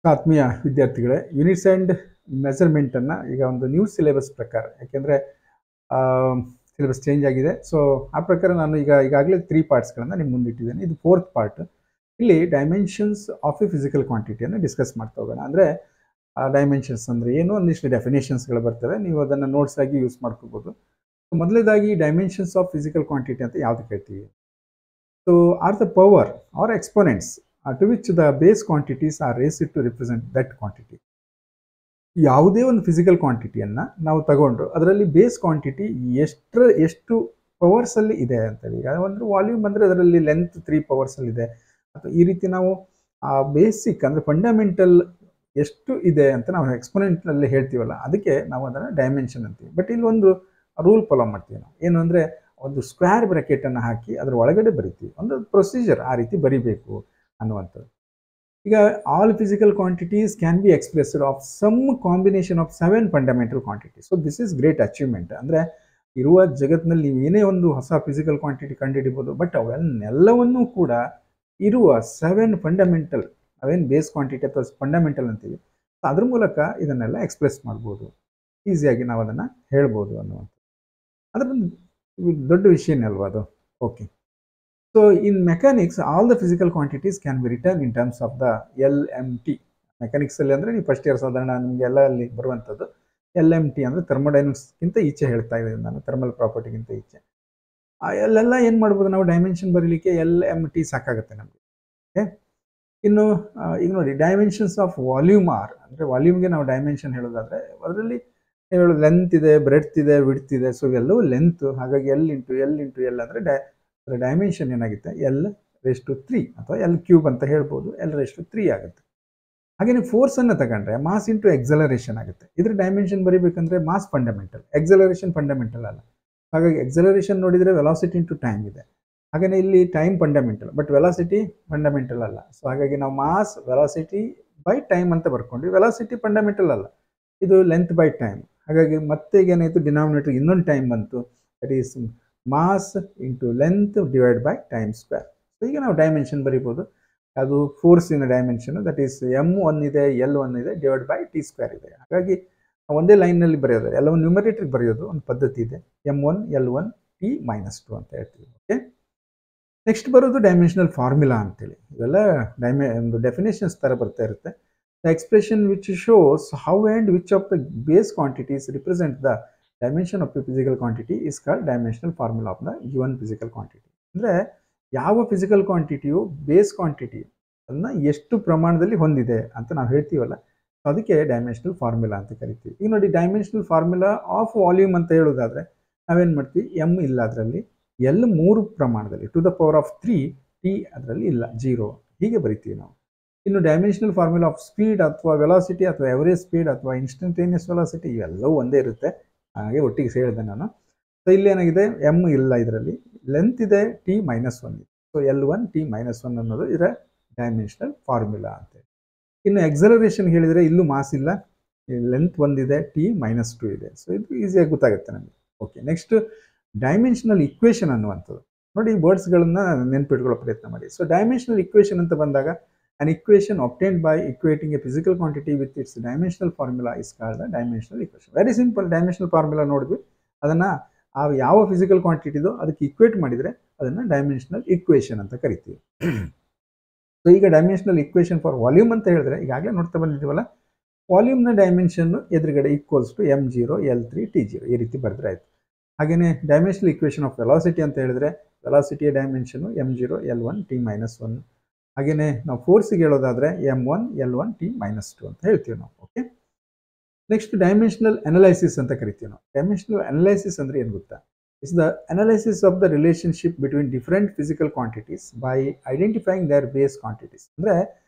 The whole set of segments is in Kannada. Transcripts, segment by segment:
ಆತ್ಮೀಯ ವಿದ್ಯಾರ್ಥಿಗಳೇ, ಯೂನಿಟ್ಸ್ ಆ್ಯಂಡ್ ಮೆಜರ್ಮೆಂಟನ್ನು ಈಗ ಒಂದು ನ್ಯೂ ಸಿಲೆಬಸ್ ಪ್ರಕಾರ, ಯಾಕೆಂದರೆ ಸಿಲೆಬಸ್ ಚೇಂಜ್ ಆಗಿದೆ. ಸೊ ಆ ಪ್ರಕಾರ ನಾನು ಈಗಾಗಲೇ 3 ಪಾರ್ಟ್ಸ್ಗಳನ್ನು ನಿಮ್ಮ ಮುಂದಿಟ್ಟಿದ್ದೇನೆ. ಇದು 4th ಪಾರ್ಟ್. ಇಲ್ಲಿ ಡೈಮೆನ್ಷನ್ಸ್ ಆಫ್ ಎ ಫಿಸಿಕಲ್ ಕ್ವಾಂಟಿಟಿಯನ್ನು ಡಿಸ್ಕಸ್ ಮಾಡ್ತಾ ಹೋಗೋಣ. ಅಂದರೆ ಡೈಮೆನ್ಷನ್ಸ್ ಅಂದರೆ ಏನು, ಒಂದಿಷ್ಟು ಡೆಫಿನೇಷನ್ಸ್ಗಳು ಬರ್ತವೆ, ನೀವು ಅದನ್ನು ನೋಟ್ಸ್ ಆಗಿ ಯೂಸ್ ಮಾಡ್ಕೋಬೋದು. ಮೊದಲನೇದಾಗಿ ಡೈಮೆನ್ಷನ್ಸ್ ಆಫ್ ಫಿಸಿಕಲ್ ಕ್ವಾಂಟಿಟಿ ಅಂತ ಯಾವ್ದು ಹೇಳ್ತೀವಿ? So are the power or exponents to which the base quantities are raised to represent that quantity. ಯಾವುದೇ ಒಂದು ಫಿಸಿಕಲ್ ಕ್ವಾಂಟಿಟಿಯನ್ನು ನಾವು ತಗೊಂಡು ಅದರಲ್ಲಿ ಬೇಸ್ ಕ್ವಾಂಟಿಟಿ ಎಷ್ಟು ಪವರ್ಸಲ್ಲಿ ಇದೆ ಅಂತೇಳಿ. ಒಂದು ವಾಲ್ಯೂಮ್ ಅಂದರೆ ಅದರಲ್ಲಿ ಲೆಂತ್ 3 ಪವರ್ಸಲ್ಲಿ ಇದೆ, ಅಥವಾ ಈ ರೀತಿ ನಾವು ಬೇಸಿಕ್ ಅಂದರೆ ಫಂಡಮೆಂಟಲ್ ಎಷ್ಟು ಇದೆ ಅಂತ ನಾವು ಎಕ್ಸ್ಪೋನೆಂಟ್ನಲ್ಲಿ ಹೇಳ್ತೀವಲ್ಲ, ಅದಕ್ಕೆ ನಾವು ಅದನ್ನು ಡೈಮೆನ್ಷನ್ ಅಂತೀವಿ. ಬಟ್ ಇಲ್ಲಿ ಒಂದು ರೂಲ್ ಫಾಲೋ ಮಾಡ್ತೀವಿ ನಾವು. ಏನು ಅಂದರೆ ಒಂದು ಸ್ಕ್ವೇರ್ ಬ್ರ್ಯಾಕೆಟನ್ನು ಹಾಕಿ ಅದರ ಒಳಗಡೆ ಬರಿತೀವಿ. ಒಂದು ಪ್ರೊಸೀಜರ್, ಆ ರೀತಿ ಬರಿಬೇಕು ಅನ್ನುವಂಥದ್ದು. ಈಗ all physical quantities can be expressed of some combination of 7 fundamental quantities. So this is great achievement. ಅಂದರೆ ಇರುವ ಜಗತ್ತಿನಲ್ಲಿ ನೀವು ಏನೇ ಒಂದು ಹೊಸ ಫಿಸಿಕಲ್ ಕ್ವಾಂಟಿಟಿ ಕಂಡುಹಿಡಿಬೋದು, ಬಟ್ ಅವೆಲ್ಲವನ್ನೂ ಕೂಡ ಇರುವ 7 ಫಂಡಮೆಂಟಲ್, ಅವೇನು ಬೇಸ್ ಕ್ವಾಂಟಿಟಿ ಅಥವಾ ಫಂಡಮೆಂಟಲ್ ಅಂತೀವಿ, ಅದ್ರ ಮೂಲಕ ಇದನ್ನೆಲ್ಲ ಎಕ್ಸ್ಪ್ರೆಸ್ ಮಾಡ್ಬೋದು, ಈಸಿಯಾಗಿ ನಾವು ಅದನ್ನು ಹೇಳ್ಬೋದು ಅನ್ನುವಂಥದ್ದು. ಅದರೊಂದು ದೊಡ್ಡ ವಿಷಯನೇ ಅಲ್ವಾ ಅದು. Okay, so in mechanics all the physical quantities can be written in terms of the LMT. Mechanics ಅಲ್ಲಿ ಅಂದರೆ ನೀವು ಫಸ್ಟ್ ಇಯರ್ ಸಾಧಾರಣ ನಿಮಗೆ ಎಲ್ಲ ಅಲ್ಲಿ ಬರುವಂಥದ್ದು LMT ಅಂದರೆ ಥರ್ಮೋಡೈನಮಿಕ್ಸ್ಗಿಂತ ಈಚೆ ಹೇಳ್ತಾ ಇದ್ದೀನಿ ನಾನು, ಥರ್ಮಲ್ ಪ್ರಾಪರ್ಟಿಗಿಂತ ಈಚೆ. ಅಲ್ಲೆಲ್ಲ ಏನು ಮಾಡ್ಬೋದು ನಾವು ಡೈಮೆನ್ಷನ್ ಬರೀಲಿಕ್ಕೆ LMT ಸಾಕಾಗುತ್ತೆ ನಮಗೆ. ಓಕೆ, ಇನ್ನು ಈಗ ನೋಡಿ ಡೈಮೆನ್ಷನ್ಸ್ ಆಫ್ ವಾಲ್ಯೂಮ್ ಆರ್, ಅಂದರೆ ವಾಲ್ಯೂಮ್ಗೆ ನಾವು ಡೈಮೆನ್ಷನ್ ಹೇಳೋದಾದರೆ ಅದರಲ್ಲಿ ಹೇಳೋದು ಲೆಂತ್ ಇದೆ, ಬ್ರೆಡ್ತ್ ಇದೆ, ವಿಡ್ತ್ ಇದೆ. ಸೊ ಇವೆಲ್ಲವೂ ಲೆಂತ್, ಹಾಗಾಗಿ L ಇಂಟು ಎಲ್ ಅಂದರೆ ಅದರ ಡೈಮೆನ್ಷನ್ ಏನಾಗುತ್ತೆ L⁻³ ಅಥವಾ L³ ಅಂತ ಹೇಳ್ಬೋದು, L⁻³ ಆಗುತ್ತೆ. ಹಾಗೆಯೇ ಫೋರ್ಸನ್ನು ತಗೊಂಡ್ರೆ ಮಾಸ್ ಇಂಟು ಎಕ್ಸಲರೇಷನ್ ಆಗುತ್ತೆ. ಇದ್ರ ಡೈಮೆನ್ಷನ್ ಬರೀಬೇಕಂದ್ರೆ ಮಾಸ್ ಫಂಡಮೆಂಟಲ್, ಎಕ್ಸಲರೇಷನ್ ಫಂಡಮೆಂಟಲ್ ಅಲ್ಲ. ಹಾಗಾಗಿ ಎಕ್ಸಲರೇಷನ್ ನೋಡಿದರೆ ವೆಲಾಸಿಟಿ ಇಂಟು ಟೈಮ್ ಇದೆ. ಹಾಗೆಯೇ ಇಲ್ಲಿ time fundamental, but velocity fundamental ಅಲ್ಲ. ಸೊ ಹಾಗಾಗಿ ನಾವು ಮಾಸ್ ವೆಲಾಸಿಟಿ ಬೈ ಟೈಮ್ ಅಂತ ಬರ್ಕೊಂಡ್ವಿ. ವೆಲಾಸಿಟಿ ಫಂಡಮೆಂಟಲ್ ಅಲ್ಲ, ಇದು ಲೆಂತ್ ಬೈ ಟೈಮ್. ಹಾಗಾಗಿ ಮತ್ತೆ ಏನಾಯಿತು, ಡಿನಾಮಿನೇಟರ್ ಇನ್ನೊಂದು ಟೈಮ್ ಬಂತು, that is mass into length divide by time square. So ಈಗ ನಾವು ಡೈಮೆನ್ಷನ್ ಬರೀಬೋದು. ಅದು ಫೋರ್ಸಿನ ಡೈಮೆನ್ಷನ್, ದಟ್ ಈಸ್ M1 ಇದೆ, L1 ಇದೆ, ಡಿವೈಡ್ ಬೈ T² ಇದೆ. ಹಾಗಾಗಿ ಒಂದೇ ಲೈನ್ನಲ್ಲಿ ಬರೆಯೋದು, ಎಲ್ಲವನ್ನು ನ್ಯೂಮರೇಟರ್ಗೆ ಬರೆಯೋದು ಒಂದು ಪದ್ಧತಿ ಇದೆ. M1 L1 T-2 ಅಂತ ಹೇಳ್ತೀವಿ. ಓಕೆ, ನೆಕ್ಸ್ಟ್ ಬರೋದು ಡೈಮೆನ್ಷನಲ್ ಫಾರ್ಮುಲಾ ಅಂತೇಳಿ. ಇವೆಲ್ಲ ಒಂದು ಡೆಫಿನೇಷನ್ಸ್ ಥರ ಬರ್ತಾ ಇರುತ್ತೆ. The expression which shows how and which of the base quantities represent the dimension of a physical quantity is called dimensional formula of the given physical quantity. ಅಂದರೆ ಯಾವ ಫಿಸಿಕಲ್ ಕ್ವಾಂಟಿಟಿಯು ಬೇಸ್ ಕ್ವಾಂಟಿಟಿ ಅದನ್ನು ಎಷ್ಟು ಪ್ರಮಾಣದಲ್ಲಿ ಹೊಂದಿದೆ ಅಂತ ನಾವು ಹೇಳ್ತೀವಲ್ಲ, ಅದಕ್ಕೆ ಡೈಮೆನ್ಷನಲ್ ಫಾರ್ಮುಲಾ ಅಂತ ಕರಿತೀವಿ. ಈಗ ನೋಡಿ, ಡೈಮೆನ್ಷನಲ್ ಫಾರ್ಮುಲಾ ಆಫ್ ವಾಲ್ಯೂಮ್ ಅಂತ ಹೇಳೋದಾದರೆ ನಾವೇನು ಮಾಡ್ತೀವಿ, M ಇಲ್ಲ ಅದರಲ್ಲಿ, L 3 ಪ್ರಮಾಣದಲ್ಲಿ, ⁻³ T ಅದರಲ್ಲಿ ಇಲ್ಲ, 0 ಹೀಗೆ ಬರಿತೀವಿ ನಾವು. ಇನ್ನು ಡೈಮೆನ್ಷನಲ್ ಫಾರ್ಮುಲಾ ಆಫ್ ಸ್ಪೀಡ್ ಅಥವಾ ವೆಲಾಸಿಟಿ ಅಥವಾ ಎವರೇಜ್ ಸ್ಪೀಡ್ ಅಥವಾ ಇನ್ಸ್ಟಂಟೇನಿಯಸ್ ವೆಲಾಸಿಟಿ ಇವೆಲ್ಲವೂ ಒಂದೇ ಇರುತ್ತೆ, ಹಾಗೆ ಒಟ್ಟಿಗೆ ಸೇರಿದೆ ನಾನು. ಸೊ ಇಲ್ಲಿ ಏನಾಗಿದೆ, M ಇಲ್ಲ ಇದರಲ್ಲಿ, ಲೆಂತ್ ಇದೆ T-1 ಇದೆ. ಸೊ L1 T-1 ಅನ್ನೋದು ಇದರ ಡೈಮೆನ್ಷನಲ್ ಫಾರ್ಮುಲಾ ಅಂತೇಳಿ. ಇನ್ನು ಎಕ್ಸಲರೇಷನ್ ಹೇಳಿದರೆ ಇಲ್ಲೂ ಮಾಸ್ ಇಲ್ಲ, ಲೆಂತ್ ಒಂದಿದೆ, T-2 ಇದೆ. ಸೊ ಇದು ಈಸಿಯಾಗಿ ಗೊತ್ತಾಗುತ್ತೆ ನಮಗೆ. ಓಕೆ, ನೆಕ್ಸ್ಟ್ ಡೈಮೆನ್ಷನಲ್ ಇಕ್ವೇಷನ್ ಅನ್ನುವಂಥದ್ದು. ನೋಡಿ, ವರ್ಡ್ಸ್ಗಳನ್ನು ನೆನ್ಪಿಟ್ಕೊಳ್ಳೋ ಪ್ರಯತ್ನ ಮಾಡಿ. ಸೊ ಡೈಮೆನ್ಷನಲ್ ಇಕ್ವೇಷನ್ ಅಂತ ಬಂದಾಗ an equation obtained by equating a physical quantity with its dimensional formula is called the dimensional equation. Very simple. Dimensional formula ನೋಡಿದ್ವಿ, ಅದನ್ನು ಯಾವ ಫಿಸಿಕಲ್ ಕ್ವಾಂಟಿಟಿದೋ ಅದಕ್ಕೆ ಇಕ್ವೇಟ್ ಮಾಡಿದರೆ ಅದನ್ನು ಡೈಮೆನ್ಷನಲ್ ಇಕ್ವೇಷನ್ ಅಂತ ಕರಿತೀವಿ. ಸೊ ಈಗ ಡೈಮೆನ್ಷನಲ್ ಇಕ್ವೇಷನ್ ಫಾರ್ ವಾಲ್ಯೂಮ್ ಅಂತ ಹೇಳಿದ್ರೆ ಈಗಾಗಲೇ ನೋಡ್ತಾ ಬಂದಿದ್ದೀವಲ್ಲ, ವಾಲ್ಯೂಮ್ನ ಡೈಮೆನ್ಷನ್ ಎದುರುಗಡೆ equals to M0 L3 T0 ಈ ರೀತಿ ಬರೆದ್ರೆ ಆಯಿತು. ಹಾಗೆಯೇ ಡೈಮೆನ್ಷನಲ್ ಇಕ್ವೇಷನ್ ಆಫ್ ವೆಲಾಸಿಟಿ ಅಂತ ಹೇಳಿದ್ರೆ ವೆಲಾಸಿಟಿಯ ಡೈಮೆನ್ಷನು M0 L1 T-1. ಹಾಗೆಯೇ ನಾವು ಫೋರ್ಸಿಗೆ ಹೇಳೋದಾದರೆ M1 L1 T-2 ಅಂತ ಹೇಳ್ತೀವಿ ನಾವು. ಓಕೆ, ನೆಕ್ಸ್ಟ್ ಡೈಮೆನ್ಷನಲ್ ಅನಲೈಸಿಸ್ ಅಂತ ಕರಿತೀವಿ ನಾವು. ಡೈಮೆನ್ಷನಲ್ ಅನಲೈಸಿಸ್ ಅಂದರೆ ಏನು ಗೊತ್ತಾ? It's the analysis of the relationship between different physical quantities by identifying their base quantities. ಅಂದರೆ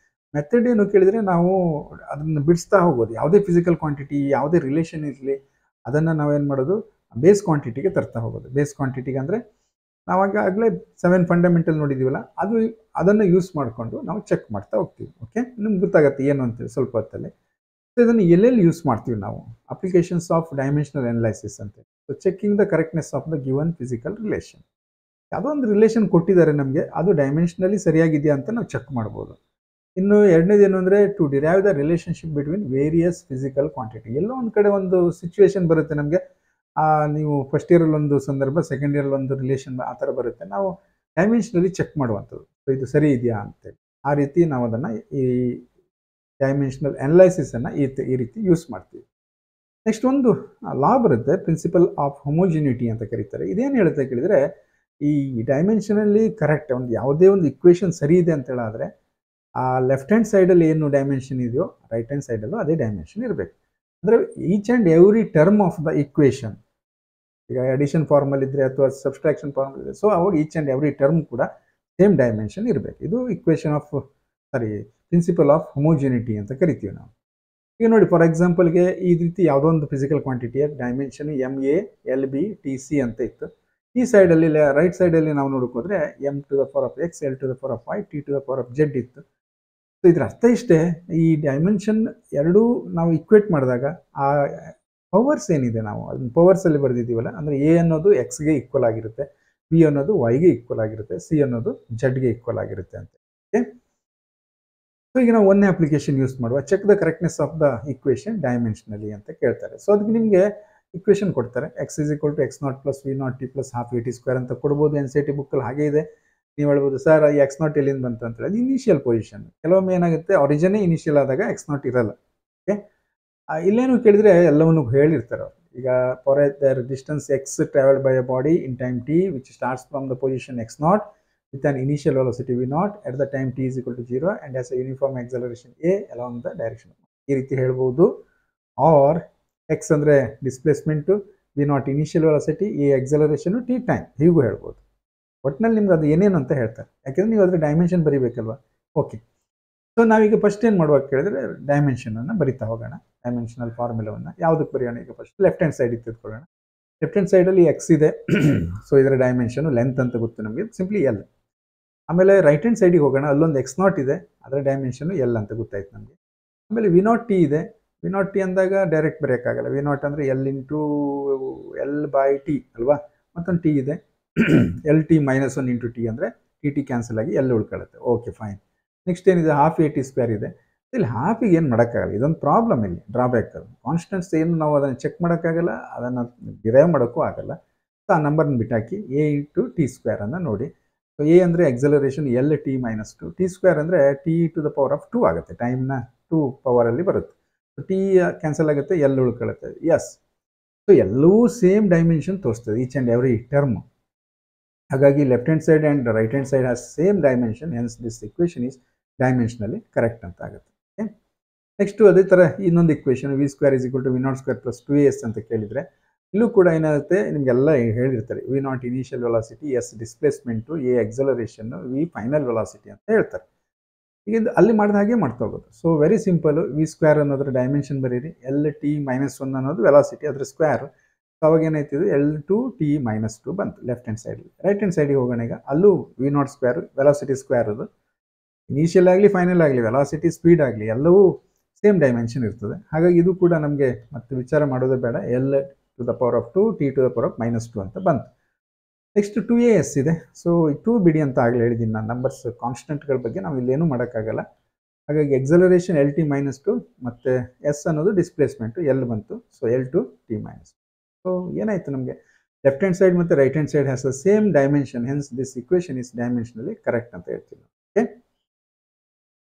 ಮೆಥಡ್ ಏನು ಕೇಳಿದರೆ ನಾವು ಅದನ್ನು ಬಿಡಿಸ್ತಾ ಹೋಗೋದು. ಯಾವುದೇ ಫಿಸಿಕಲ್ ಕ್ವಾಂಟಿಟಿ, ಯಾವುದೇ ರಿಲೇಷನ್ ಇರಲಿ, ಅದನ್ನು ನಾವೇನು ಮಾಡೋದು, ಬೇಸ್ ಕ್ವಾಂಟಿಟಿಗೆ ತರ್ತಾ ಹೋಗೋದು. ಬೇಸ್ ಕ್ವಾಂಟಿಟಿಗೆ ಅಂದರೆ ನಾವಾಗಲೇ 7 ಫಂಡಮೆಂಟಲ್ ನೋಡಿದ್ದೀವಲ್ಲ, ಅದನ್ನು ಯೂಸ್ ಮಾಡಿಕೊಂಡು ನಾವು ಚೆಕ್ ಮಾಡ್ತಾ ಹೋಗ್ತೀವಿ. ಓಕೆ, ನಿಮ್ಗೆ ಗೊತ್ತಾಗುತ್ತೆ ಏನು ಅಂತೇಳಿ ಸ್ವಲ್ಪ ಹೊತ್ತಲ್ಲಿ. ಸೊ ಇದನ್ನು ಎಲ್ಲೆಲ್ಲಿ ಯೂಸ್ ಮಾಡ್ತೀವಿ ನಾವು, ಅಪ್ಲಿಕೇಶನ್ಸ್ ಆಫ್ ಡೈಮೆನ್ಷನಲ್ ಅನಲೈಸಿಸ್ ಅಂತ. So checking the correctness of the given physical relation. ಯಾವುದೋ ಒಂದು ರಿಲೇಷನ್ ಕೊಟ್ಟಿದ್ದಾರೆ ನಮಗೆ, ಅದು ಡೈಮೆನ್ಷನಲಿ ಸರಿಯಾಗಿದೆಯಾ ಅಂತ ನಾವು ಚೆಕ್ ಮಾಡ್ಬೋದು. ಇನ್ನು ಎರಡನೇದು ಏನು ಅಂದರೆ to derive the relationship between various physical quantity. ಎಲ್ಲೋ ಒಂದು ಕಡೆ ಒಂದು ಸಿಚುವೇಶನ್ ಬರುತ್ತೆ ನಮಗೆ, ನೀವು ಫಸ್ಟ್ ಇಯರಲ್ಲಿ ಒಂದು ಸಂದರ್ಭ, ಸೆಕೆಂಡ್ ಇಯರಲ್ಲಿ ಒಂದು ರಿಲೇಷನ್ ಆ ಥರ ಬರುತ್ತೆ, ನಾವು ಡೈಮೆನ್ಷನಲಿ ಚೆಕ್ ಮಾಡುವಂಥದ್ದು, ಸೊ ಇದು ಸರಿ ಇದೆಯಾ ಅಂತೇಳಿ. ಆ ರೀತಿ ನಾವು ಅದನ್ನು ಈ ಡೈಮೆನ್ಷನಲ್ ಅನಲೈಸಿಸನ್ನು ಈ ರೀತಿ ಯೂಸ್ ಮಾಡ್ತೀವಿ. ನೆಕ್ಸ್ಟ್ ಒಂದು ಲಾ ಬರುತ್ತೆ, ಪ್ರಿನ್ಸಿಪಲ್ ಆಫ್ ಹೊಮೋಜಿನಿಟಿ ಅಂತ ಕರೀತಾರೆ. ಇದೇನು ಹೇಳುತ್ತೆ ಕೇಳಿದರೆ, ಈ ಡೈಮೆನ್ಷನಲ್ಲಿ ಕರೆಕ್ಟ್ ಒಂದು ಯಾವುದೇ ಒಂದು ಇಕ್ವೇಷನ್ ಸರಿ ಇದೆ ಅಂತ ಹೇಳಿದ್ರೆ ಆ ಲೆಫ್ಟ್ ಹ್ಯಾಂಡ್ ಸೈಡಲ್ಲಿ ಏನು ಡೈಮೆನ್ಷನ್ ಇದೆಯೋ ರೈಟ್ ಹ್ಯಾಂಡ್ ಸೈಡಲ್ಲೂ ಅದೇ ಡೈಮೆನ್ಷನ್ ಇರಬೇಕು. ಅಂದರೆ each and every term of the equation, ಈಗ ಅಡಿಷನ್ ಫಾರ್ಮಲ್ ಇದ್ದರೆ ಅಥವಾ ಸಬ್ಸ್ಟ್ರಾಕ್ಷನ್ ಫಾರ್ಮಲ್ ಇದೆ, ಸೊ ಅವಾಗ ಈಚ್ ಆ್ಯಂಡ್ ಎವ್ರಿ ಟರ್ಮ್ ಕೂಡ ಸೇಮ್ ಡೈಮೆನ್ಷನ್ ಇರಬೇಕು. ಇದು ಪ್ರಿನ್ಸಿಪಲ್ ಆಫ್ ಹೊಮೋಜಿನಿಟಿ ಅಂತ ಕರಿತೀವಿ ನಾವು. ಈಗ ನೋಡಿ, ಫಾರ್ ಎಕ್ಸಾಂಪಲ್ಗೆ ಈ ರೀತಿ ಯಾವುದೋ ಒಂದು ಫಿಸಿಕಲ್ ಕ್ವಾಂಟಿಟಿಯ ಡೈಮೆನ್ಷನ್ MA LB TC ಅಂತ ಇತ್ತು. ಈ ಸೈಡಲ್ಲಿ ರೈಟ್ ಸೈಡಲ್ಲಿ ನಾವು ನೋಡೋಕೋದ್ರೆ M⁴X, L⁴Y, T⁴Z ಇತ್ತು. ಸೊ ಇದರ ಅರ್ಥ ಇಷ್ಟೇ, ಈ ಡೈಮೆನ್ಷನ್ ಎರಡೂ ನಾವು ಇಕ್ವೇಟ್ ಮಾಡಿದಾಗ ಆ ಪವರ್ಸ್ ಏನಿದೆ, ನಾವು ಅದನ್ನ ಪವರ್ಸಲ್ಲಿ ಬರೆದಿದ್ದೀವಲ್ಲ, ಅಂದರೆ A ಅನ್ನೋದು Xಗೆ ಈಕ್ವಲ್ ಆಗಿರುತ್ತೆ, B ಅನ್ನೋದು Yಗೆ ಈಕ್ವಲ್ ಆಗಿರುತ್ತೆ, C ಅನ್ನೋದು Zಗೆ ಈಕ್ವಲ್ ಆಗಿರುತ್ತೆ ಅಂತ. ಓಕೆ, ಸೊ ಈಗ ನಾವು ಒಂದೇ ಅಪ್ಲಿಕೇಶನ್ ಯೂಸ್ ಮಾಡುವ, check the correctness of the equation dimensionally ಅಂತ ಕೇಳ್ತಾರೆ. ಸೊ ಅದಕ್ಕೆ ನಿಮಗೆ ಇಕ್ವೇಷನ್ ಕೊಡ್ತಾರೆ, X = X0 + V0t + ½ ಅಂತ ಕೊಡ್ಬೋದು. NCERT ಬುಕ್ಕಲ್ಲಿ ಹಾಗೆ ಇದೆ. ನೀವು ಹೇಳ್ಬೋದು, ಸರ್ ಈ X0 ಎಲ್ಲಿಂದ ಬಂತು ಅಂತ ಹೇಳಿ, ಅದು ಇನಿಷಿಯಲ್ ಪೊಸಿಷನ್. ಕೆಲವೊಮ್ಮೆ ಏನಾಗುತ್ತೆ, ಆರಿಜಿನೇ ಇನಿಷಿಯಲ್ ಆದಾಗ X0 ಇರಲ್ಲ. ಓಕೆ, ಇಲ್ಲೇನು ಕೇಳಿದರೆ ಎಲ್ಲವನ್ನು ಹೇಳಿರ್ತಾರೆ ಅವರು. ಈಗ for there distance X travelled by a body in time T which starts from the position X0 with an initial velocity V0 at the time t is equal to 0 and has a uniform acceleration a along the direction. ಈ ರೀತಿ ಹೇಳ್ಬೋದು. ಆರ್ ಎಕ್ಸ್ ಅಂದರೆ displacement, V0 initial velocity, a acceleration, t time, ಹೀಗೂ ಹೇಳ್ಬೋದು. ಒಟ್ಟಿನಲ್ಲಿ ನಿಮ್ಗೆ ಅದು ಏನೇನು ಅಂತ ಹೇಳ್ತಾರೆ, ಯಾಕೆಂದರೆ ನೀವು ಅದರ ಡೈಮೆನ್ಷನ್ ಬರೀಬೇಕಲ್ವ. ಓಕೆ, ಸೊ ನಾವೀಗ ಫಸ್ಟ್ ಏನು ಮಾಡುವಾಗ ಕೇಳಿದ್ರೆ ಡೈಮೆನ್ಷನನ್ನು ಬರಿತಾ ಹೋಗೋಣ. ಡೈಮೆನ್ಷನಲ್ ಫಾರ್ಮುಲಾವನ್ನು ಯಾವುದಕ್ಕೆ ಬರೆಯೋಣ? ಈಗ ಫಸ್ಟ್ ಲೆಫ್ಟ್ ಹ್ಯಾಂಡ್ ಸೈಡ್ ತೆಗೆದುಕೊಳ್ಳೋಣ. ಲೆಫ್ಟ್ ಹ್ಯಾಂಡ್ ಸೈಡಲ್ಲಿ X ಇದೆ, ಸೊ ಇದರ ಡೈಮೆನ್ಷನು ಲೆಂತ್ ಅಂತ ಗೊತ್ತು ನಮಗೆ, ಸಿಂಪ್ಲಿ L. ಆಮೇಲೆ ರೈಟ್ ಹ್ಯಾಂಡ್ ಸೈಡಿಗೆ ಹೋಗೋಣ, ಅಲ್ಲೊಂದು X0 ಇದೆ, ಅದರ ಡೈಮೆನ್ಷನು L ಅಂತ ಗೊತ್ತಾಯ್ತು ನಮಗೆ. ಆಮೇಲೆ V0t ಇದೆ, V0t ಅಂದಾಗ ಡೈರೆಕ್ಟ್ ಬರೆಯೋಕ್ಕಾಗಲ್ಲ, V0 ಅಂದರೆ L/T ಅಲ್ವಾ, ಮತ್ತೊಂದು T ಇದೆ, LT - 1 × T ಅಂದರೆ TT ಕ್ಯಾನ್ಸಲ್ ಆಗಿ L ಉಳ್ಕೊಳ್ಳುತ್ತೆ. Okay, fine. ನೆಕ್ಸ್ಟ್ ಏನಿದೆ, ½AT² ಇದೆ. ಇಲ್ಲಿ ಹಾಫಿಗೆ ಏನು ಮಾಡೋಕ್ಕಾಗಲ್ಲ, ಇದೊಂದು ಪ್ರಾಬ್ಲಮ್, ಇಲ್ಲಿ ಡ್ರಾಬ್ಯಾಕ್. ಅದು ಕಾನ್ಸ್ಟೆಂಟ್ಸ್ ಏನು ನಾವು ಅದನ್ನು ಚೆಕ್ ಮಾಡೋಕ್ಕಾಗಲ್ಲ, ಅದನ್ನು ಡಿರೈವ್ ಮಾಡೋಕ್ಕೂ ಆಗಲ್ಲ. ಸೊ ಆ ನಂಬರ್ನ ಬಿಟ್ಟಾಕಿ A × T² ಅನ್ನು ನೋಡಿ. ಸೊ ಎ ಅಂದರೆ ಎಕ್ಸಲರೇಷನ್, LT - 2, T² ಅಂದರೆ T⁴2 ಆಗುತ್ತೆ, ಟೈಮ್ನ 2 ಪವರಲ್ಲಿ ಬರುತ್ತೆ. ಸೊ ಟಿ ಕ್ಯಾನ್ಸಲ್ ಆಗುತ್ತೆ, L ಉಳ್ಕೊಳ್ಳುತ್ತೆ. ಎಸ್, ಸೊ ಎಲ್ಲವೂ ಸೇಮ್ ಡೈಮೆನ್ಷನ್ ತೋರಿಸ್ತದೆ, ಈಚ್ ಆ್ಯಂಡ್ ಎವ್ರಿ ಟರ್ಮ್. ಹಾಗಾಗಿ left hand side and right hand side has same dimension, hence this equation is dimensionally correct ಅಂತ ಆಗುತ್ತೆ. ಓಕೆ, ನೆಕ್ಸ್ಟು ಅದೇ ಥರ ಇನ್ನೊಂದು ಇಕ್ವೇಷನ್, V² = V0² + 2as ಅಂತ ಕೇಳಿದರೆ, ಇಲ್ಲೂ ಕೂಡ ಏನಾಗುತ್ತೆ, ನಿಮಗೆಲ್ಲ ಹೇಳಿರ್ತಾರೆ, V0 initial velocity, S displacement, A ಎಕ್ಸಲರೇಷನ್ನು, V final velocity ಅಂತ ಹೇಳ್ತಾರೆ. ಈಗ ಅಲ್ಲಿ ಮಾಡಿದ ಹಾಗೆ ಮಾಡ್ತಾ ಹೋಗೋದು. ಸೊ ವೆರಿ ಸಿಂಪಲ್, V² ಅನ್ನೋದ್ರ ಡೈಮೆನ್ಷನ್ ಬರೀರಿ, LT - 1 ಅನ್ನೋದು ವೆಲಾಸಿಟಿ, ಅದ್ರ ಸ್ಕ್ವೇರ್. ಸೊ ಅವಾಗ ಏನಾಯ್ತಿದೆ, L2t - 2 ಬಂತು ಲೆಫ್ಟ್ ಹ್ಯಾಂಡ್ ಸೈಡಲ್ಲಿ. ರೈಟ್ ಹ್ಯಾಂಡ್ ಸೈಡಿಗೆ ಹೋಗೋಣ. ಈಗ ಅಲ್ಲೂ V0² ವೆಲಾಸಿಟಿ ಸ್ಕ್ವೇರ್, ಅದು ಇನಿಷಿಯಲ್ ಆಗಲಿ ಫೈನಲ್ ಆಗಲಿ, ವೆಲಾಸಿಟಿ ಸ್ಪೀಡ್ ಆಗಲಿ, ಎಲ್ಲವೂ ಸೇಮ್ ಡೈಮೆನ್ಷನ್ ಇರ್ತದೆ. ಹಾಗಾಗಿ ಇದು ಕೂಡ ನಮಗೆ ಮತ್ತೆ ವಿಚಾರ ಮಾಡೋದೇ ಬೇಡ, L⁴2 T⁴ ಅಂತ ಬಂತು. ನೆಕ್ಸ್ಟ್ 2as ಇದೆ. ಸೊ 2 ಬಿಡಿ ಅಂತ ಆಗಲೇ ಹೇಳಿದ್ದೀನಿ ನಾನು, ನಂಬರ್ಸ್ ಕಾನ್ಸ್ಟೆಂಟ್ಗಳ ಬಗ್ಗೆ ನಾವು ಇಲ್ಲೇನೂ ಮಾಡೋಕ್ಕಾಗಲ್ಲ. ಹಾಗಾಗಿ ಎಕ್ಸಲರೇಷನ್ LT - 2 ಮತ್ತು S ಅನ್ನೋದು ಡಿಸ್ಪ್ಲೇಸ್ಮೆಂಟು L ಬಂತು. ಸೊ L2t - ಸೊ ಏನಾಯಿತು ನಮಗೆ, ಲೆಫ್ಟ್ ಹ್ಯಾಂಡ್ ಸೈಡ್ ಮತ್ತು right hand side has the same dimension, hence this equation is dimensionally correct ಅಂತ ಹೇಳ್ತೀವಿ. Okay,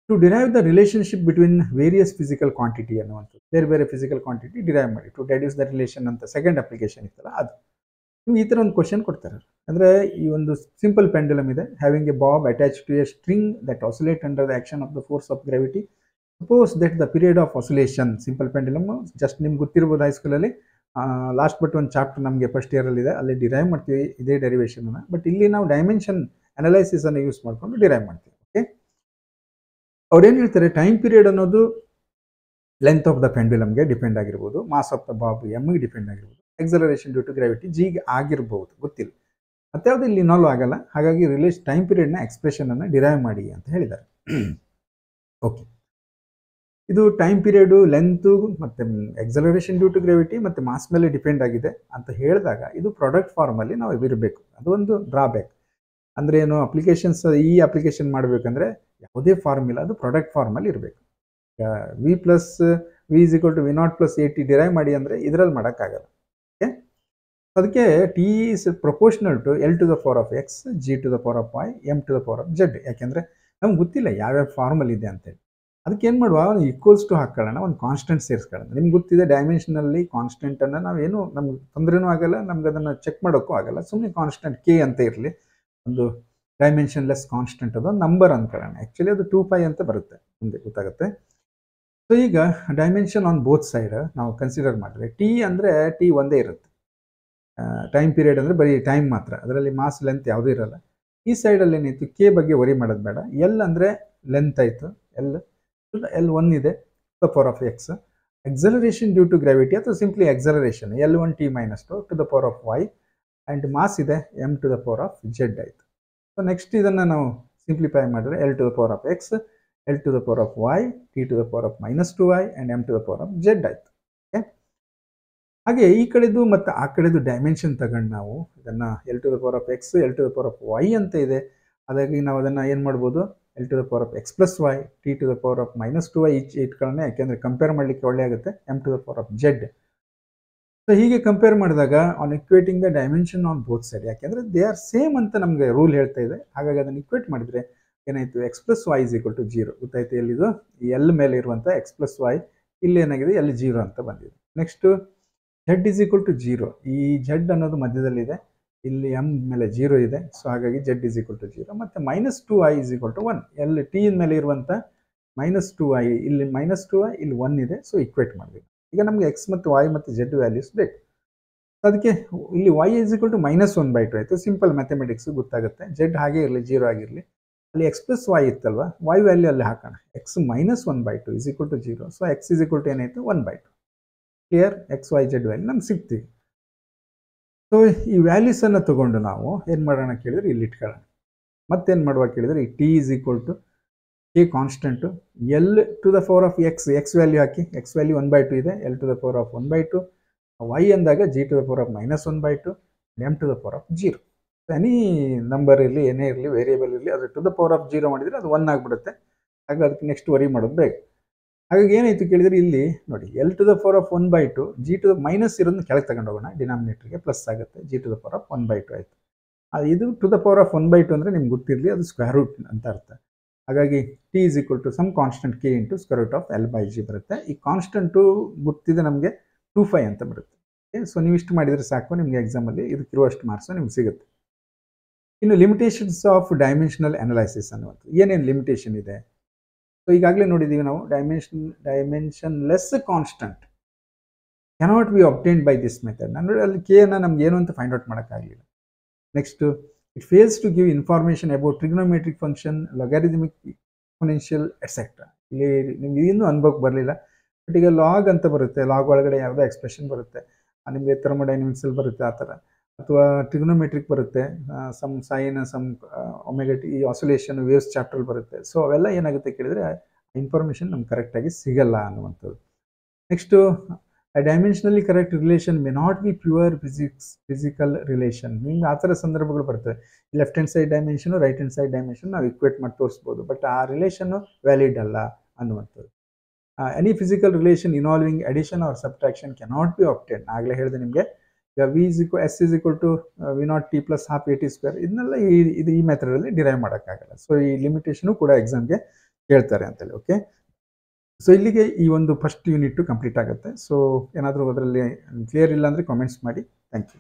to derive the relationship between various physical quantity ಅನ್ನುವಂಥದ್ದು, ಬೇರೆ ಬೇರೆ ಫಿಸಿಕಲ್ ಕ್ವಾಂಟಿಟಿ ಡಿರೈವ್ ಮಾಡಿ ಟು ಡೆಡ್ಯೂಸ್ ದ ರಿಲೇಷನ್ ಅಂತ ಸೆಕೆಂಡ್ ಅಪ್ಲಿಕೇಶನ್ ಇತ್ತಲ್ಲ ಅದು. ನಿಮ್ಗೆ ಈ ಥರ ಒಂದು ಕ್ವಶನ್ ಕೊಡ್ತಾರೆ, ಅಂದರೆ ಈ ಒಂದು ಸಿಂಪಲ್ ಪೆಂಡುಲಮ್ ಇದೆ, having a bob attach to a string that oscillate under the action of the force of gravity. Suppose that the period of oscillation, simple pendulum just ನಿಮ್ಗೆ ಗೊತ್ತಿರ್ಬೋದು ಹೈಸ್ಕೂಲಲ್ಲಿ, ಲಾಸ್ಟ್ ಬಟ್ ಒಂದು ಚಾಪ್ಟರ್ ನಮಗೆ ಫಸ್ಟ್ ಇಯರಲ್ಲಿ ಇದೆ, ಅಲ್ಲಿ ಡಿರೈವ್ ಮಾಡ್ತೀವಿ ಇದೇ ಡೆರಿವೇಷನ್ನ. ಬಟ್ ಇಲ್ಲಿ ನಾವು ಡೈಮೆನ್ಷನ್ ಅನಲೈಸಿಸನ್ನು ಯೂಸ್ ಮಾಡಿಕೊಂಡು ಡಿರೈವ್ ಮಾಡ್ತೀವಿ. ಓಕೆ, ಅವ್ರೇನು ಹೇಳ್ತಾರೆ, ಟೈಮ್ ಪೀರಿಯಡ್ ಅನ್ನೋದು ಲೆಂತ್ ಆಫ್ ದ ಪೆಂಡುಲಮ್ಗೆ ಡಿಪೆಂಡ್ ಆಗಿರ್ಬೋದು, ಮಾಸ್ ಆಫ್ ದ ಬಾಬ್ Mಗೆ ಡಿಪೆಂಡ್ ಆಗಿರ್ಬೋದು, ಎಕ್ಸಲರೇಷನ್ ಡ್ಯೂ ಟು ಗ್ರಾವಿಟಿ Gಗೆ ಆಗಿರ್ಬೋದು, ಗೊತ್ತಿಲ್ಲ, ಮತ್ಯಾವುದು ಇಲ್ಲಿ ಇನ್ವಾಲ್ವ್ ಆಗಲ್ಲ. ಹಾಗಾಗಿ ಟೈಮ್ ಪೀರಿಯಡ್ನ ಎಕ್ಸ್ಪ್ರೆಷನನ್ನು ಡಿರೈವ್ ಮಾಡಿ ಅಂತ ಹೇಳಿದ್ದಾರೆ. ಓಕೆ, ಇದು ಟೈಮ್ ಪೀರಿಯಡು, ಲೆಂತು ಮತ್ತು ಎಕ್ಸಲರೇಷನ್ ಡ್ಯೂ ಟು ಗ್ರಾವಿಟಿ ಮತ್ತು ಮಾಸ್ ಮೇಲೆ ಡಿಪೆಂಡ್ ಆಗಿದೆ ಅಂತ ಹೇಳಿದಾಗ ಇದು ಪ್ರಾಡಕ್ಟ್ ಫಾರ್ಮಲ್ಲಿ ನಾವು ಇರಬೇಕು, ಅದು ಒಂದು ಡ್ರಾಬ್ಯಾಕ್. ಅಂದರೆ ಏನು ಅಪ್ಲಿಕೇಶನ್ಸ್ ಈ ಅಪ್ಲಿಕೇಶನ್ ಮಾಡಬೇಕಂದ್ರೆ ಯಾವುದೇ ಫಾರ್ಮುಲಾ ಅದು ಪ್ರಾಡಕ್ಟ್ ಫಾರ್ಮಲ್ಲಿ ಇರಬೇಕು. V plus v is equal to v not plus a t derive ಮಾಡಿ ಅಂದರೆ ಇದರಲ್ಲಿ ಮಾಡೋಕ್ಕಾಗಲ್ಲ. ಓಕೆ, ಅದಕ್ಕೆ t is proportional to l to the power of x, g to the power of y, m to the power of z. ಯಾಕೆಂದರೆ ನಮ್ಗೆ ಗೊತ್ತಿಲ್ಲ ಯಾವ್ಯಾವ ಫಾರ್ಮಲ್ ಇದೆ ಅಂತೇಳಿ. ಅದಕ್ಕೆ ಏನು ಮಾಡುವ, ಈಕ್ವಲ್ಸ್ ಟು ಹಾಕೊಳ್ಳೋಣ, ಒಂದು ಕಾನ್ಸ್ಟೆಂಟ್ ಸೇರಿಸ್ಕೊಳ್ಳೋಣ. ನಿಮ್ಗೆ ಗೊತ್ತಿದೆ ಡೈಮೆನ್ಷನಲ್ಲಿ ಕಾನ್ಸ್ಟೆಂಟನ್ನು ನಾವೇನು ನಮ್ಗೆ ತೊಂದರೆನೂ ಆಗಲ್ಲ, ನಮ್ಗೆ ಅದನ್ನು ಚೆಕ್ ಮಾಡೋಕ್ಕೂ ಆಗಲ್ಲ. ಸುಮ್ಮನೆ ಕಾನ್ಸ್ಟೆಂಟ್ ಕೆ ಅಂತ ಇರಲಿ, ಒಂದು ಡೈಮೆನ್ಷನ್ಲೆಸ್ ಕಾನ್ಸ್ಟೆಂಟ್ ಅದು ನಂಬರ್ ಅಂದ್ಕೊಳ್ಳೋಣ. ಆ್ಯಕ್ಚುಲಿ ಅದು 2π ಅಂತ ಬರುತ್ತೆ, ಮುಂದೆ ಗೊತ್ತಾಗುತ್ತೆ. ಸೊ ಈಗ ಡೈಮೆನ್ಷನ್ ಆನ್ ಬೋತ್ ಸೈಡ್ ನಾವು ಕನ್ಸಿಡರ್ ಮಾಡಿದ್ರೆ ಟಿ ಅಂದರೆ ಟಿ ಒಂದೇ ಇರುತ್ತೆ. ಟೈಮ್ ಪೀರಿಯಡ್ ಅಂದರೆ ಬರೀ ಟೈಮ್ ಮಾತ್ರ, ಅದರಲ್ಲಿ ಮಾಸ್ ಲೆಂತ್ ಯಾವುದೂ ಇರಲ್ಲ. ಈ ಸೈಡಲ್ಲಿ ಏನಿತ್ತು ಕೆ ಬಗ್ಗೆ ವರಿ ಮಾಡೋದು ಬೇಡ. ಎಲ್ ಅಂದರೆ ಲೆಂತ್ ಆಯಿತು, L1 ಇದೆ to the power of x. Acceleration due to gravity ಅಥವಾ simply acceleration L1t - 2 to the power of y, and mass ಇದೆ m to the power of z ಆಯಿತು. ಸೊ ನೆಕ್ಸ್ಟ್ ಇದನ್ನು ನಾವು ಸಿಂಪ್ಲಿಫೈ ಮಾಡಿದ್ರೆ L to the power of x, L to the power of y, T to the power of -2y and m to the power of z ಆಯಿತು. ಓಕೆ, ಹಾಗೆ ಈ ಕಡೆದು ಮತ್ತು ಆ ಕಡೆದು ಡೈಮೆನ್ಷನ್ ತಗೊಂಡು ನಾವು ಇದನ್ನು L to the power of x, L to the power of y ಅಂತ ಇದೆ. ಹಾಗಾಗಿ ನಾವು ಅದನ್ನು ಏನು ಮಾಡ್ಬೋದು, L to the power of x plus y, T to the power of -2y ಇಟ್ಕೊಳ್ಳೋಣ, ಯಾಕೆಂದರೆ ಕಂಪೇರ್ ಮಾಡಲಿಕ್ಕೆ ಒಳ್ಳೆ ಆಗುತ್ತೆ, m to the power of z. So ಹೀಗೆ ಕಂಪೇರ್ ಮಾಡಿದಾಗ on equating the dimension on both side, ಯಾಕೆಂದರೆ ದೇ ಆರ್ ಸೇಮ್ ಅಂತ ನಮಗೆ ರೂಲ್ ಹೇಳ್ತಾ ಇದೆ. ಹಾಗಾಗಿ ಅದನ್ನು ಇಕ್ವೇಟ್ ಮಾಡಿದರೆ ಏನಾಯಿತು, x plus y is equal to 0 ಗೊತ್ತಾಯ್ತು. ಎಲ್ಲಿದು ಈ ಎಲ್ ಮೇಲೆ ಇರುವಂಥ ಎಕ್ಸ್ ಪ್ಲಸ್ ವೈ, ಇಲ್ಲಿ ಏನಾಗಿದೆ ಎಲ್ 0 ಅಂತ ಬಂದಿದೆ. Next z is equal to 0. ಈ ಜೆಡ್ ಅನ್ನೋದು ಮಧ್ಯದಲ್ಲಿದೆ, ಇಲ್ಲಿ ಎಮ್ ಮೇಲೆ 0 ಇದೆ. ಸೊ ಹಾಗಾಗಿ ಜೆಡ್ ಇಸ್ ಈಕ್ವಲ್ ಟು 0 ಮತ್ತು -2i ಇಸ್ ಈಕ್ವಲ್ ಟು 1. ಎಲ್ಲಿ ಟಿ ಮೇಲೆ ಇರುವಂಥ -2i, ಇಲ್ಲಿ -2i, ಇಲ್ಲಿ 1 ಇದೆ. ಸೊ ಇಕ್ವೇಟ್ ಮಾಡಬೇಕು. ಈಗ ನಮಗೆ ಎಕ್ಸ್ ಮತ್ತು ವೈ ಮತ್ತು ಜೆಡ್ ವ್ಯಾಲ್ಯೂಸ್ ಬೇಕು. ಅದಕ್ಕೆ ಇಲ್ಲಿ y ಇಸ್ ಈಕ್ವಲ್ ಟು -1/2 ಆಯಿತು. ಸಿಂಪಲ್ ಮ್ಯಾಥಮೆಟಿಕ್ಸ್ ಗೊತ್ತಾಗುತ್ತೆ. ಜೆಡ್ ಹಾಗೆ ಇರಲಿ, 0 ಆಗಿರಲಿ. ಅಲ್ಲಿ ಎಕ್ಸ್ ಪ್ಲಸ್ ವೈ ಇತ್ತಲ್ವ, ವೈ ವ್ಯಾಲ್ಯೂ ಅಲ್ಲಿ ಹಾಕೋಣ. X -1/2 is equal to 0. So x is equal to ಏನಾಯಿತು, 1/2. Clear, x y z value ನಮ್ಗೆ ಸಿಗ್ತೀವಿ. ಸೊ ಈ ವ್ಯಾಲ್ಯೂಸನ್ನು ತೊಗೊಂಡು ನಾವು ಏನು ಮಾಡೋಣ ಕೇಳಿದ್ರೆ ಇಲ್ಲಿ ಇಟ್ಕೊಳ್ಳೋಣ. ಮತ್ತೇನು ಮಾಡುವ ಕೇಳಿದರೆ ಈ T is equal to K constant, L to the power of x, x value ಹಾಕಿ, ಎಕ್ಸ್ ವ್ಯಾಲ್ಯೂ 1/2 ಇದೆ, L to the power of 1/2, y ಅಂದಾಗ G to the power of -1/2, M to the power of 0. Any number ಇರಲಿ, ಏನೇ ಇರಲಿ, ವೇರಿಯೇಬಲ್ ಇರಲಿ, ಅದು ಟು ದ ಪವರ್ ಆಫ್ 0 ಮಾಡಿದರೆ ಅದು 1 ಆಗಿಬಿಡುತ್ತೆ. ಹಾಗೆ ಅದಕ್ಕೆ ನೆಕ್ಸ್ಟ್ ವರಿ ಮಾಡೋದು ಬೇಗ. ಹಾಗಾಗಿ ಏನಾಯಿತು ಕೇಳಿದರೆ ಇಲ್ಲಿ ನೋಡಿ, l to the power of 1/2, g to the minus ಇರೋದನ್ನ ಕೆಳಗೆ ತಗೊಂಡು ಹೋಗೋಣ, ಡಿನಾಮಿನೇಟರ್ಗೆ ಪ್ಲಸ್ ಆಗುತ್ತೆ, g to the power of 1/2 ಆಯಿತು. ಇದು ಟು ದ ಪವರ್ ಆಫ್ 1/2 ಅಂದರೆ ನಿಮ್ಗೆ ಗೊತ್ತಿರಲಿ, ಅದು ಸ್ಕ್ವೇರ್ ರೂಟ್ ಅಂತ ಅರ್ಥ. ಹಾಗಾಗಿ t is equal to some constant k into square root of L/G ಬರುತ್ತೆ. ಈ ಕಾನ್ಸ್ಟೆಂಟು ಗೊತ್ತಿದೆ ನಮಗೆ 2π ಅಂತ ಬರುತ್ತೆ. ಸೊ ನೀವು ಇಷ್ಟು ಮಾಡಿದರೆ ಸಾಕು, ನಿಮಗೆ ಎಕ್ಸಾಮಲ್ಲಿ ಇದಕ್ಕಿರುವಷ್ಟು ಮಾರ್ಕ್ಸು ನಿಮ್ಗೆ ಸಿಗುತ್ತೆ. ಇನ್ನು ಲಿಮಿಟೇಷನ್ಸ್ ಆಫ್ ಡೈಮೆನ್ಷನಲ್ ಅನಲೈಸಿಸ್ ಅನ್ನುವಂಥದ್ದು, ಏನೇನು ಲಿಮಿಟೇಷನ್ ಇದೆ. ಸೊ ಈಗಾಗಲೇ ನೋಡಿದ್ದೀವಿ ನಾವು, dimensionless constant cannot be obtained by this method. ಅಂದರೆ ಅಲ್ಲಿ ಕೆ ಅನ್ನು ನಮ್ಗೆ ಏನು ಅಂತ ಫೈಂಡ್ ಔಟ್ ಮಾಡೋಕ್ಕಾಗಲಿಲ್ಲ. Next it fails to give information about trigonometric function, logarithmic, exponential etcetera. ಇಲ್ಲಿ ನಿಮ್ಗೆ ಇನ್ನೂ ಅನುಭವಕ್ಕೆ ಬರಲಿಲ್ಲ. ಬಟ್ ಈಗ ಲಾಗ್ ಅಂತ ಬರುತ್ತೆ, ಲಾಗ್ ಒಳಗಡೆ ಯಾವುದೋ ಎಕ್ಸ್ಪ್ರೆಷನ್ ಬರುತ್ತೆ, ನಿಮಗೆ ಥರ್ಮೋಡೈನಮಿಕ್ಸಲ್ಲಿ ಬರುತ್ತೆ ಆ ಥರ, ಅಥವಾ ಟ್ರಿಗ್ನೋಮೆಟ್ರಿಕ್ ಬರುತ್ತೆ, some sine, some omega T, oscillation, waves chapter ಬರುತ್ತೆ. ಸೊ ಅವೆಲ್ಲ ಏನಾಗುತ್ತೆ ಕೇಳಿದರೆ ಇನ್ಫಾರ್ಮೇಷನ್ ನಮ್ಗೆ ಕರೆಕ್ಟಾಗಿ ಸಿಗಲ್ಲ ಅನ್ನುವಂಥದ್ದು. Next dimensionally correct relation may not be pure physical relation. ನಿಮ್ಗೆ ಆ ಥರ ಸಂದರ್ಭಗಳು ಬರ್ತವೆ. Left hand side dimension, right hand side dimension ನಾವು ಇಕ್ವೇಟ್ ಮಾಡಿ ತೋರಿಸ್ಬೋದು, ಬಟ್ ಆ ರಿಲೇಷನ್ನು ವ್ಯಾಲಿಡ್ ಅಲ್ಲ ಅನ್ನುವಂಥದ್ದು. Any physical relation involving addition or subtraction cannot be obtain. ಆಗಲೇ ಹೇಳಿದೆ ನಿಮಗೆ, ಈಗ S is equal to V0t plus half AT square, ಇದನ್ನೆಲ್ಲ ಈ ಮೆಥಡಲ್ಲಿ ಡಿರೈವ್ ಮಾಡೋಕ್ಕಾಗಲ್ಲ. ಸೊ ಈ ಲಿಮಿಟೇಷನು ಕೂಡ ಎಕ್ಸಾಮ್ಗೆ ಕೇಳ್ತಾರೆ ಅಂತೇಳಿ. ಓಕೆ, ಸೊ ಇಲ್ಲಿಗೆ ಈ ಒಂದು ಫಸ್ಟ್ ಯೂನಿಟ್ಟು ಕಂಪ್ಲೀಟ್ ಆಗುತ್ತೆ. ಸೊ ಏನಾದರೂ ಅದರಲ್ಲಿ ಕ್ಲಿಯರ್ ಇಲ್ಲ ಅಂದರೆ ಕಾಮೆಂಟ್ಸ್ ಮಾಡಿ. Thank you.